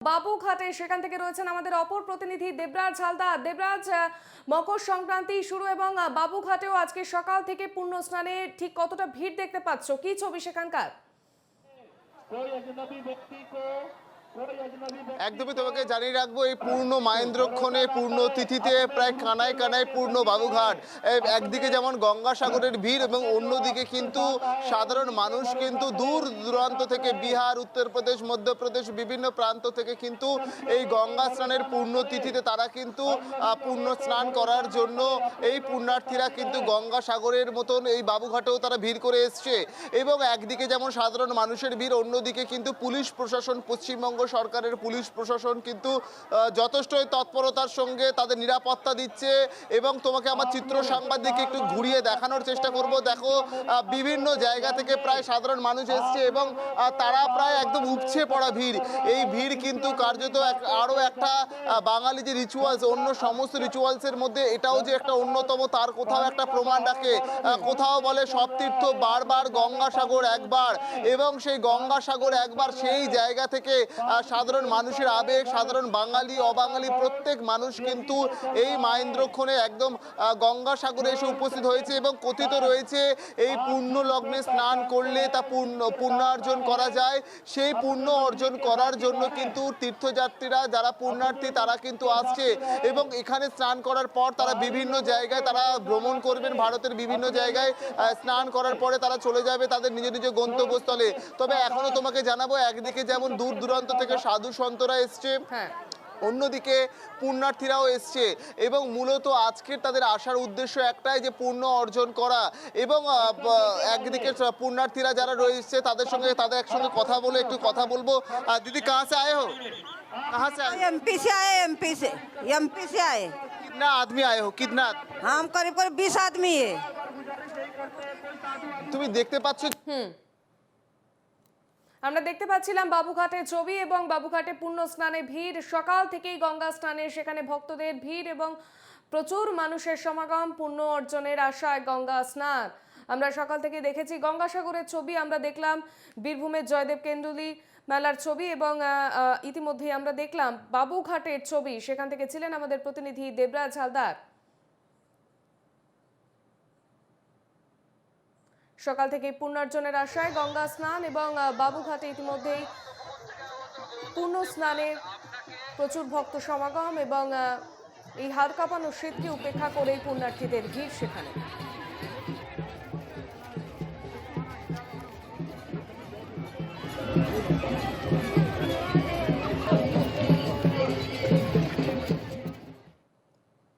বাবুঘাটে সেখান থেকে রয়েছেন আমাদের অপর প্রতিনিধি দেবরাজ হালদার। দেবরাজ, মকর সংক্রান্তি শুরু এবং বাবুঘাটেও আজকে সকাল থেকে পূর্ণ স্নানে ঠিক কতটা ভিড় দেখতে পাচ্ছ, কি ছবি সেখানকার? একদমই তোমাকে জানিয়ে রাখবো, এই পূর্ণ মাহেন্দ্রক্ষণে পূর্ণ তিথিতে প্রায় কানায় কানায় পূর্ণ বাবুঘাট। একদিকে যেমন গঙ্গাসাগরের ভিড় এবং অন্যদিকে কিন্তু সাধারণ মানুষ কিন্তু দূর দূরান্ত থেকে বিহার, উত্তরপ্রদেশ, মধ্যপ্রদেশ বিভিন্ন প্রান্ত থেকে কিন্তু এই গঙ্গা স্নানের পূর্ণ তিথিতে তারা কিন্তু পূর্ণ স্নান করার জন্য এই পুণ্যার্থীরা কিন্তু গঙ্গাসাগরের মতন এই বাবুঘাটেও তারা ভিড় করে এসছে। এবং একদিকে যেমন সাধারণ মানুষের ভিড়, অন্যদিকে কিন্তু পুলিশ প্রশাসন, পশ্চিমবঙ্গ সরকারের পুলিশ প্রশাসন কিন্তু যথেষ্টই তৎপরতার সঙ্গে তাদের নিরাপত্তা দিচ্ছে। এবং তোমাকে আমার চিত্র সাংবাদিককে একটু ঘুরিয়ে দেখানোর চেষ্টা করব। দেখো, বিভিন্ন জায়গা থেকে প্রায় সাধারণ মানুষ এসছে এবং তারা প্রায় একদম উপচে পড়া ভিড়। এই ভিড় কিন্তু কার্যত আরও একটা বাঙালি যে রিচুয়ালস, অন্য সমস্ত রিচুয়ালসের মধ্যে এটাও যে একটা অন্যতম, তার কোথাও একটা প্রমাণ রাখে। কোথাও বলে সব তীর্থ বারবার, গঙ্গাসাগর একবার, এবং সেই গঙ্গাসাগর একবার সেই জায়গা থেকে সাধারণ মানুষের আবেগ, সাধারণ বাঙালি অবাঙালি প্রত্যেক মানুষ কিন্তু এই মাহেন্দ্রক্ষণে একদম গঙ্গাসাগরে এসে উপস্থিত হয়েছে। এবং কথিত রয়েছে এই পুণ্য লগ্নে স্নান করলে তা পুণ্যার্জন করা যায়। সেই পুণ্য অর্জন করার জন্য কিন্তু তীর্থযাত্রীরা যারা পুণ্যার্থী তারা কিন্তু আসছে এবং এখানে স্নান করার পর তারা বিভিন্ন জায়গায় তারা ভ্রমণ করবেন। ভারতের বিভিন্ন জায়গায় স্নান করার পরে তারা চলে যাবে তাদের নিজ নিজ গন্তব্যস্থলে। তবে এখনো তোমাকে জানাবো, একদিকে যেমন দূর দূরান্ত থেকে সাধু সন্তরা এসছে, অন্যদিকে পুণ্যার্থীরাও এসছে এবং মূলত আজকের তাদের আসার উদ্দেশ্য একটাই, যে পুণ্য অর্জন করা। এবং একদিকে পুণ্যার্থীরা যারা রয়েছে তাদের একসঙ্গে কথা বলে একটু কথা বলবো। দিদি, কাহা সে আয়ে হো? कहाँ से आए? एमपी से आए, एमपी से आए। कितना आदमी आए हो? कितना? हम करीब 20 आदमी है। তুমি দেখতে পাচ্ছ। আমরা দেখতে পাচ্ছিলাম বাবুঘাটের ছবি এবং বাবুঘাটে পূর্ণ স্নানে ভিড়। সকাল থেকেই গঙ্গা স্নানে সেখানে ভক্তদের ভিড় এবং প্রচুর মানুষের সমাগম, পূর্ণ অর্জনের আশায় গঙ্গা স্নান। আমরা সকাল থেকে দেখেছি গঙ্গাসাগরের ছবি, আমরা দেখলাম বীরভূমের জয়দেব কেন্দুলি মেলার ছবি এবং ইতিমধ্যেই আমরা দেখলাম বাবুঘাটের ছবি। সেখান থেকে ছিলেন আমাদের প্রতিনিধি দেবরাজ হালদার। সকাল থেকে পুণ্যার্জনের আশায় গঙ্গা স্নান এবং বাবুঘাটে ইতিমধ্যেই পূর্ণ স্নানে প্রচুর ভক্ত সমাগম এবং এই হাড় কাঁপানো শীতকে উপেক্ষা করেই পুণ্যার্থীদের ভিড় সেখানে।